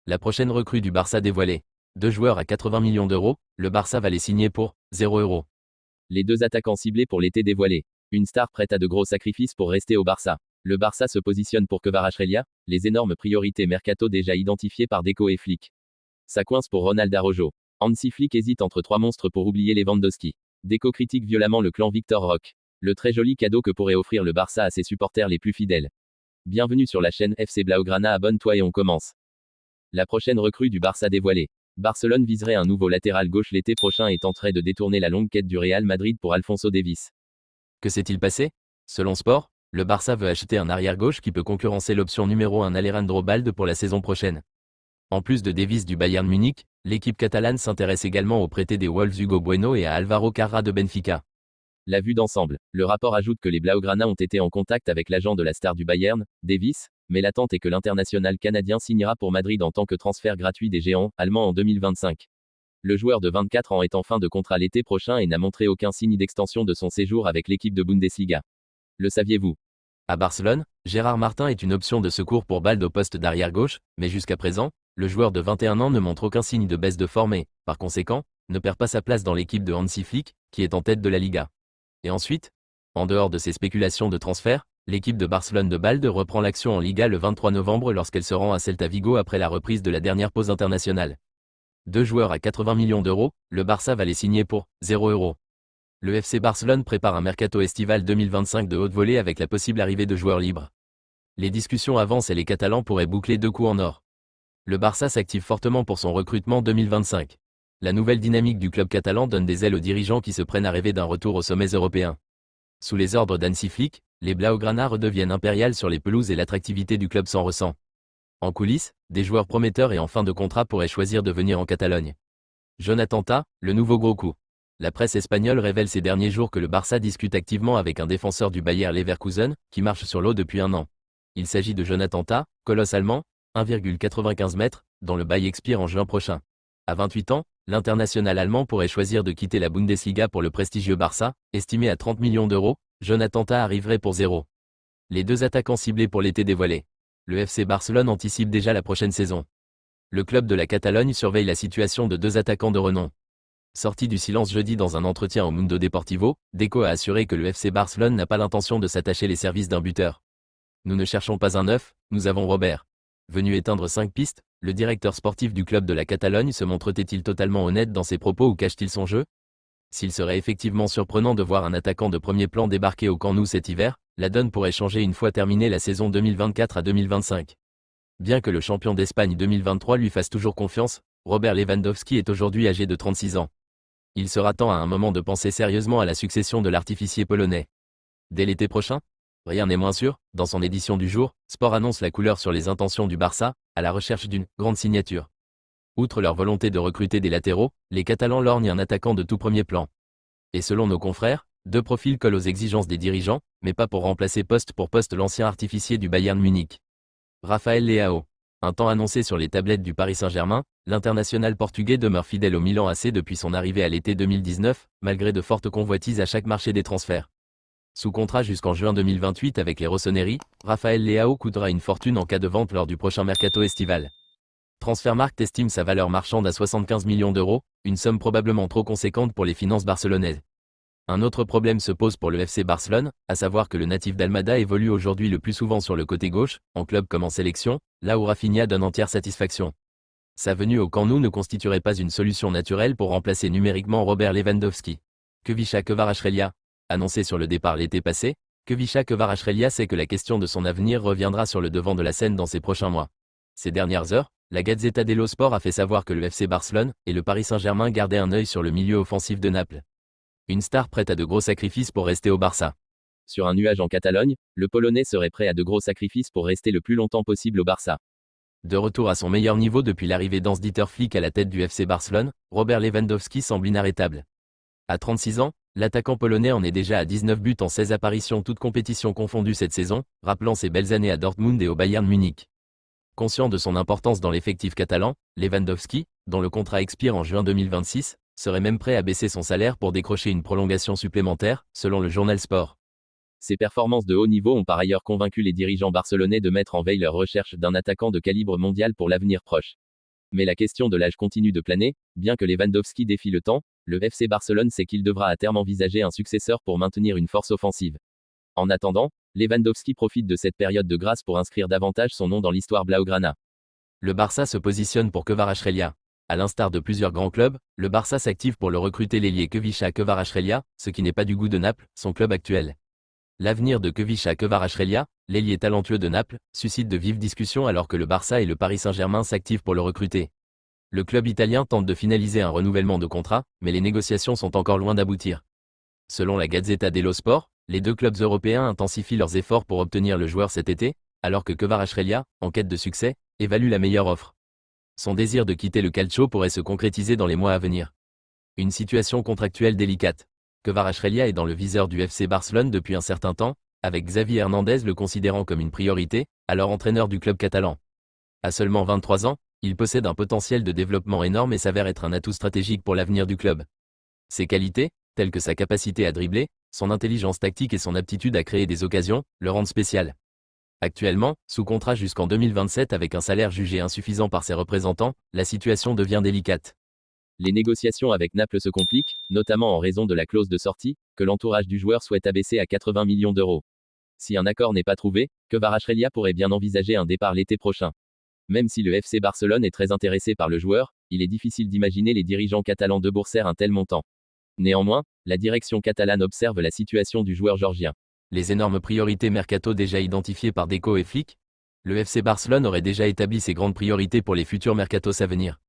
La prochaine recrue du Barça dévoilée. 2 joueurs à 80 millions d'euros, le Barça va les signer pour 0 euros. Les 2 attaquants ciblés pour l'été dévoilés. Une star prête à de gros sacrifices pour rester au Barça. Le Barça se positionne pour Kvaratskhelia, les énormes priorités mercato déjà identifiées par Deco et Flick. Ça coince pour Ronald Araujo. Hansi Flick hésite entre 3 monstres pour oublier Lewandowski. Deco critique violemment le clan Victor Roque. Le très joli cadeau que pourrait offrir le Barça à ses supporters les plus fidèles. Bienvenue sur la chaîne FC Blaugrana, abonne-toi et on commence. La prochaine recrue du Barça dévoilée. Barcelone viserait un nouveau latéral gauche l'été prochain et tenterait de détourner la longue quête du Real Madrid pour Alphonso Davies. Que s'est-il passé? Selon Sport, le Barça veut acheter un arrière-gauche qui peut concurrencer l'option numéro 1 Alejandro Balde pour la saison prochaine. En plus de Davies du Bayern Munich, l'équipe catalane s'intéresse également au prêté des Wolves Hugo Bueno et à Álvaro Carra de Benfica. La vue d'ensemble. Le rapport ajoute que les Blaugrana ont été en contact avec l'agent de la star du Bayern, Davies, mais l'attente est que l'international canadien signera pour Madrid en tant que transfert gratuit des géants allemands en 2025. Le joueur de 24 ans est en fin de contrat l'été prochain et n'a montré aucun signe d'extension de son séjour avec l'équipe de Bundesliga. Le saviez-vous? À Barcelone, Gérard Martin est une option de secours pour Balde au poste d'arrière-gauche, mais jusqu'à présent, le joueur de 21 ans ne montre aucun signe de baisse de forme et, par conséquent, ne perd pas sa place dans l'équipe de Hansi Flick, qui est en tête de la Liga. Et ensuite, en dehors de ces spéculations de transfert, l'équipe de Barcelone de Balde reprend l'action en Liga le 23 novembre lorsqu'elle se rend à Celta Vigo après la reprise de la dernière pause internationale. 2 joueurs à 80 millions d'euros, le Barça va les signer pour 0 euros. Le FC Barcelone prépare un mercato estival 2025 de haute volée avec la possible arrivée de joueurs libres. Les discussions avancent et les Catalans pourraient boucler 2 coups en or. Le Barça s'active fortement pour son recrutement 2025. La nouvelle dynamique du club catalan donne des ailes aux dirigeants qui se prennent à rêver d'un retour aux sommets européens. Sous les ordres d'Hansi Flick, les Blaugrana redeviennent impériales sur les pelouses et l'attractivité du club s'en ressent. En coulisses, des joueurs prometteurs et en fin de contrat pourraient choisir de venir en Catalogne. Jonathan Tah, le nouveau gros coup. La presse espagnole révèle ces derniers jours que le Barça discute activement avec un défenseur du Bayer Leverkusen, qui marche sur l'eau depuis un an. Il s'agit de Jonathan Tah, colosse allemand, 1,95 m, dont le bail expire en juin prochain. À 28 ans, l'international allemand pourrait choisir de quitter la Bundesliga pour le prestigieux Barça, estimé à 30 millions d'euros. Jonathan Tah arriverait pour 0. Les 2 attaquants ciblés pour l'été dévoilés. Le FC Barcelone anticipe déjà la prochaine saison. Le club de la Catalogne surveille la situation de 2 attaquants de renom. Sorti du silence jeudi dans un entretien au Mundo Deportivo, Deco a assuré que le FC Barcelone n'a pas l'intention de s'attacher les services d'un buteur. Nous ne cherchons pas un neuf, nous avons Robert. Venu éteindre 5 pistes, le directeur sportif du club de la Catalogne se montre-t-il totalement honnête dans ses propos ou cache-t-il son jeu? S'il serait effectivement surprenant de voir un attaquant de premier plan débarquer au Camp Nou cet hiver, la donne pourrait changer une fois terminée la saison 2024 à 2025. Bien que le champion d'Espagne 2023 lui fasse toujours confiance, Robert Lewandowski est aujourd'hui âgé de 36 ans. Il sera temps à un moment de penser sérieusement à la succession de l'artificier polonais. Dès l'été prochain? Rien n'est moins sûr. Dans son édition du jour, Sport annonce la couleur sur les intentions du Barça, à la recherche d'une grande signature. Outre leur volonté de recruter des latéraux, les Catalans lorgnent un attaquant de tout premier plan. Et selon nos confrères, 2 profils collent aux exigences des dirigeants, mais pas pour remplacer poste pour poste l'ancien artificier du Bayern Munich. Rafael Leao. Un temps annoncé sur les tablettes du Paris Saint-Germain, l'international portugais demeure fidèle au Milan AC depuis son arrivée à l'été 2019, malgré de fortes convoitises à chaque marché des transferts. Sous contrat jusqu'en juin 2028 avec les Rossoneri, Rafael Leao coûtera une fortune en cas de vente lors du prochain mercato estival. Transfermarkt estime sa valeur marchande à 75 millions d'euros, une somme probablement trop conséquente pour les finances barcelonaises. Un autre problème se pose pour le FC Barcelone, à savoir que le natif d'Almada évolue aujourd'hui le plus souvent sur le côté gauche, en club comme en sélection, là où Rafinha donne entière satisfaction. Sa venue au Camp Nou ne constituerait pas une solution naturelle pour remplacer numériquement Robert Lewandowski. Khvicha Kvaratskhelia, annoncé sur le départ l'été passé, Khvicha Kvaratskhelia sait que la question de son avenir reviendra sur le devant de la scène dans ces prochains mois. Ces dernières heures, la Gazzetta dello Sport a fait savoir que le FC Barcelone et le Paris Saint-Germain gardaient un œil sur le milieu offensif de Naples. Une star prête à de gros sacrifices pour rester au Barça. Sur un nuage en Catalogne, le Polonais serait prêt à de gros sacrifices pour rester le plus longtemps possible au Barça. De retour à son meilleur niveau depuis l'arrivée d'Hans-Dieter Flick à la tête du FC Barcelone, Robert Lewandowski semble inarrêtable. À 36 ans, l'attaquant polonais en est déjà à 19 buts en 16 apparitions toutes compétitions confondues cette saison, rappelant ses belles années à Dortmund et au Bayern Munich. Conscient de son importance dans l'effectif catalan, Lewandowski, dont le contrat expire en juin 2026, serait même prêt à baisser son salaire pour décrocher une prolongation supplémentaire, selon le journal Sport. Ses performances de haut niveau ont par ailleurs convaincu les dirigeants barcelonais de mettre en veille leur recherche d'un attaquant de calibre mondial pour l'avenir proche. Mais la question de l'âge continue de planer, bien que Lewandowski défie le temps, le FC Barcelone sait qu'il devra à terme envisager un successeur pour maintenir une force offensive. En attendant, Lewandowski profite de cette période de grâce pour inscrire davantage son nom dans l'histoire blaugrana. Le Barça se positionne pour Kvaratskhelia. À l'instar de plusieurs grands clubs, le Barça s'active pour le recruter l'ailier Khvicha Kvaratskhelia, ce qui n'est pas du goût de Naples, son club actuel. L'avenir de Khvicha Kvaratskhelia, l'ailier talentueux de Naples, suscite de vives discussions alors que le Barça et le Paris Saint-Germain s'activent pour le recruter. Le club italien tente de finaliser un renouvellement de contrat, mais les négociations sont encore loin d'aboutir. Selon la Gazzetta dello Sport, les deux clubs européens intensifient leurs efforts pour obtenir le joueur cet été, alors que Kvaratskhelia, en quête de succès, évalue la meilleure offre. Son désir de quitter le calcio pourrait se concrétiser dans les mois à venir. Une situation contractuelle délicate. Kvaratskhelia est dans le viseur du FC Barcelone depuis un certain temps, avec Xavi Hernandez le considérant comme une priorité, alors entraîneur du club catalan. À seulement 23 ans, il possède un potentiel de développement énorme et s'avère être un atout stratégique pour l'avenir du club. Ses qualités, telles que sa capacité à dribbler, son intelligence tactique et son aptitude à créer des occasions, le rendent spécial. Actuellement, sous contrat jusqu'en 2027 avec un salaire jugé insuffisant par ses représentants, la situation devient délicate. Les négociations avec Naples se compliquent, notamment en raison de la clause de sortie, que l'entourage du joueur souhaite abaisser à 80 millions d'euros. Si un accord n'est pas trouvé, Kvaratskhelia pourrait bien envisager un départ l'été prochain. Même si le FC Barcelone est très intéressé par le joueur, il est difficile d'imaginer les dirigeants catalans débourser un tel montant. Néanmoins, la direction catalane observe la situation du joueur georgien. Les énormes priorités mercato déjà identifiées par Deco et Flick. Le FC Barcelone aurait déjà établi ses grandes priorités pour les futurs mercatos à venir.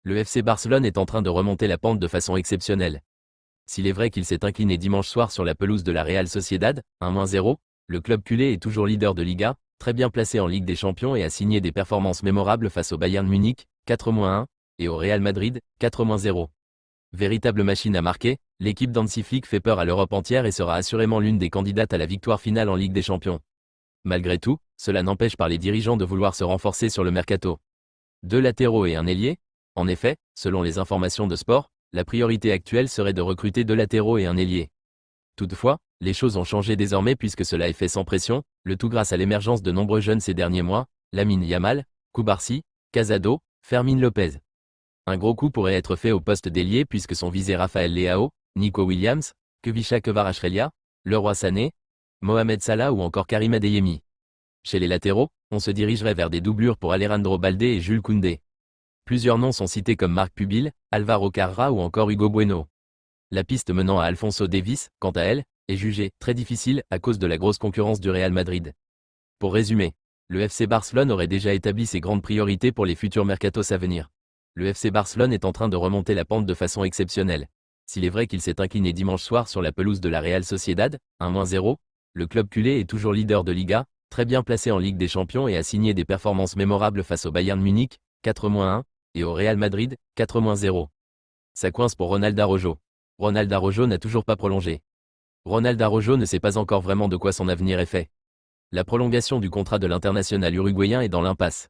Le FC Barcelone est en train de remonter la pente de façon exceptionnelle. S'il est vrai qu'il s'est incliné dimanche soir sur la pelouse de la Real Sociedad, 1-0, le club culé est toujours leader de Liga, très bien placé en Ligue des Champions et a signé des performances mémorables face au Bayern Munich, 4-1, et au Real Madrid, 4-0. Véritable machine à marquer, l'équipe d'Hansi Flick fait peur à l'Europe entière et sera assurément l'une des candidates à la victoire finale en Ligue des Champions. Malgré tout, cela n'empêche pas les dirigeants de vouloir se renforcer sur le mercato. 2 latéraux et un ailier. En effet, selon les informations de Sport, la priorité actuelle serait de recruter 2 latéraux et un ailier. Toutefois, les choses ont changé désormais puisque cela est fait sans pression, le tout grâce à l'émergence de nombreux jeunes ces derniers mois, Lamine Yamal, Cubarsí, Casado, Fermín López. Un gros coup pourrait être fait au poste d'ailier puisque sont visés Raphaël Leao, Nico Williams, Khvicha Kvaratskhelia, Leroy Sané, Mohamed Salah ou encore Karim Adeyemi. Chez les latéraux, on se dirigerait vers des doublures pour Alejandro Baldé et Jules Koundé. Plusieurs noms sont cités comme Marc Pubil, Alvaro Carra ou encore Hugo Bueno. La piste menant à Alphonso Davies, quant à elle, est jugée très difficile à cause de la grosse concurrence du Real Madrid. Pour résumer, le FC Barcelone aurait déjà établi ses grandes priorités pour les futurs mercatos à venir. Le FC Barcelone est en train de remonter la pente de façon exceptionnelle. S'il est vrai qu'il s'est incliné dimanche soir sur la pelouse de la Real Sociedad, 1-0, le club culé est toujours leader de Liga, très bien placé en Ligue des Champions et a signé des performances mémorables face au Bayern Munich, 4-1, et au Real Madrid, 4-0. Ça coince pour Ronald Araujo. Ronald Araujo n'a toujours pas prolongé. Ronald Araujo ne sait pas encore vraiment de quoi son avenir est fait. La prolongation du contrat de l'international uruguayen est dans l'impasse.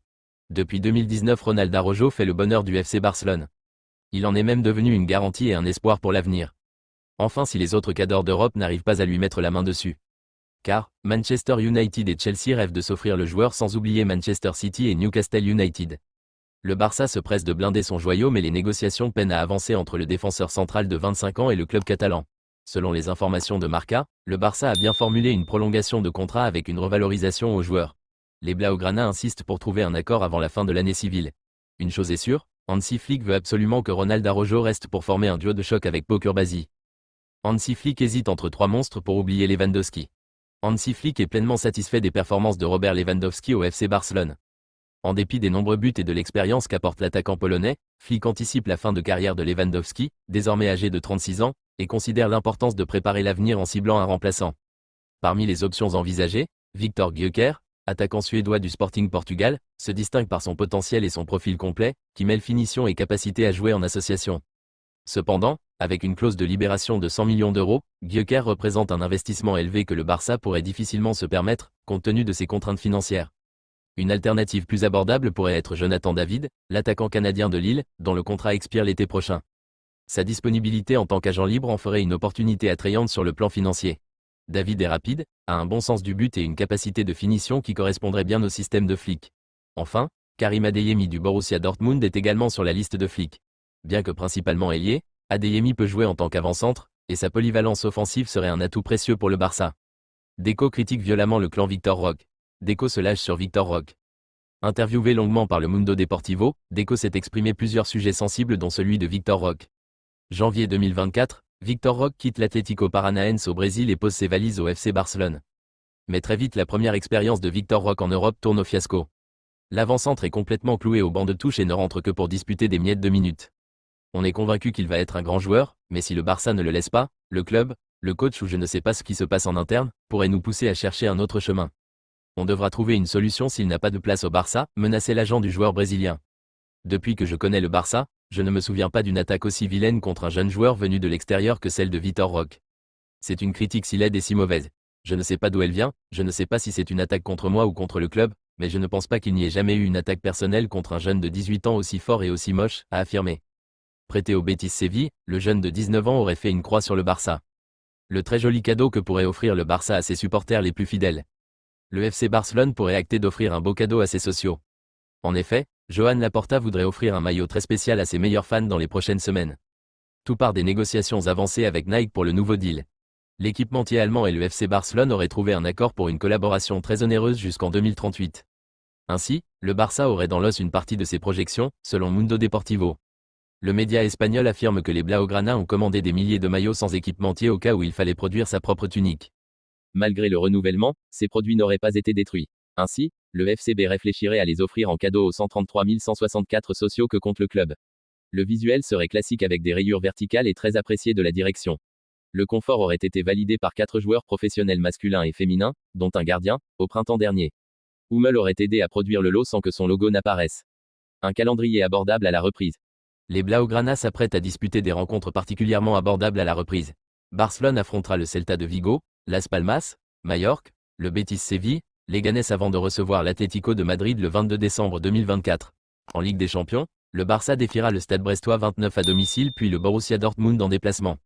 Depuis 2019, Ronald Araujo fait le bonheur du FC Barcelone. Il en est même devenu une garantie et un espoir pour l'avenir. Enfin, si les autres cadors d'Europe n'arrivent pas à lui mettre la main dessus. Car, Manchester United et Chelsea rêvent de s'offrir le joueur sans oublier Manchester City et Newcastle United. Le Barça se presse de blinder son joyau mais les négociations peinent à avancer entre le défenseur central de 25 ans et le club catalan. Selon les informations de Marca, le Barça a bien formulé une prolongation de contrat avec une revalorisation aux joueurs. Les Blaugrana insistent pour trouver un accord avant la fin de l'année civile. Une chose est sûre, Hansi Flick veut absolument que Ronald Araujo reste pour former un duo de choc avec Pau Cubarsí. Hansi Flick hésite entre 3 monstres pour oublier Lewandowski. Hansi Flick est pleinement satisfait des performances de Robert Lewandowski au FC Barcelone. En dépit des nombreux buts et de l'expérience qu'apporte l'attaquant polonais, Flick anticipe la fin de carrière de Lewandowski, désormais âgé de 36 ans, et considère l'importance de préparer l'avenir en ciblant un remplaçant. Parmi les options envisagées, Victor Gyökeres, attaquant suédois du Sporting Portugal, se distingue par son potentiel et son profil complet, qui mêle finition et capacité à jouer en association. Cependant, avec une clause de libération de 100 millions d'euros, Gyökeres représente un investissement élevé que le Barça pourrait difficilement se permettre, compte tenu de ses contraintes financières. Une alternative plus abordable pourrait être Jonathan David, l'attaquant canadien de Lille, dont le contrat expire l'été prochain. Sa disponibilité en tant qu'agent libre en ferait une opportunité attrayante sur le plan financier. David est rapide, a un bon sens du but et une capacité de finition qui correspondrait bien au système de Flick. Enfin, Karim Adeyemi du Borussia Dortmund est également sur la liste de Flick. Bien que principalement ailier, Adeyemi peut jouer en tant qu'avant-centre, et sa polyvalence offensive serait un atout précieux pour le Barça. Deco critique violemment le clan Victor Roque. Deco se lâche sur Victor Roque. Interviewé longuement par le Mundo Deportivo, Deco s'est exprimé plusieurs sujets sensibles dont celui de Victor Roque. Janvier 2024, Victor Roque quitte l'Atlético Paranaense au Brésil et pose ses valises au FC Barcelone. Mais très vite la première expérience de Victor Roque en Europe tourne au fiasco. L'avant-centre est complètement cloué au banc de touche et ne rentre que pour disputer des miettes de minutes. On est convaincu qu'il va être un grand joueur, mais si le Barça ne le laisse pas, le club, le coach ou je ne sais pas ce qui se passe en interne, pourrait nous pousser à chercher un autre chemin. On devra trouver une solution s'il n'a pas de place au Barça, menaçait l'agent du joueur brésilien. Depuis que je connais le Barça, je ne me souviens pas d'une attaque aussi vilaine contre un jeune joueur venu de l'extérieur que celle de Victor Roque. C'est une critique si laide et si mauvaise. Je ne sais pas d'où elle vient, je ne sais pas si c'est une attaque contre moi ou contre le club, mais je ne pense pas qu'il n'y ait jamais eu une attaque personnelle contre un jeune de 18 ans aussi fort et aussi moche, a affirmé. Prêté au Betis Séville, le jeune de 19 ans aurait fait une croix sur le Barça. Le très joli cadeau que pourrait offrir le Barça à ses supporters les plus fidèles. Le FC Barcelone pourrait acter d'offrir un beau cadeau à ses sociaux. En effet, Joan Laporta voudrait offrir un maillot très spécial à ses meilleurs fans dans les prochaines semaines. Tout part des négociations avancées avec Nike pour le nouveau deal. L'équipementier allemand et le FC Barcelone auraient trouvé un accord pour une collaboration très onéreuse jusqu'en 2038. Ainsi, le Barça aurait dans l'os une partie de ses projections, selon Mundo Deportivo. Le média espagnol affirme que les Blaugrana ont commandé des milliers de maillots sans équipementier au cas où il fallait produire sa propre tunique. Malgré le renouvellement, ces produits n'auraient pas été détruits. Ainsi, le FCB réfléchirait à les offrir en cadeau aux 133 164 sociaux que compte le club. Le visuel serait classique avec des rayures verticales et très apprécié de la direction. Le confort aurait été validé par 4 joueurs professionnels masculins et féminins, dont un gardien, au printemps dernier. Hummel aurait aidé à produire le lot sans que son logo n'apparaisse. Un calendrier abordable à la reprise. Les Blaugrana s'apprêtent à disputer des rencontres particulièrement abordables à la reprise. Barcelone affrontera le Celta de Vigo, Las Palmas, Majorque, le Betis Séville, Leganés avant de recevoir l'Atlético de Madrid le 22 décembre 2024. En Ligue des Champions, le Barça défiera le Stade Brestois 29 à domicile puis le Borussia Dortmund en déplacement.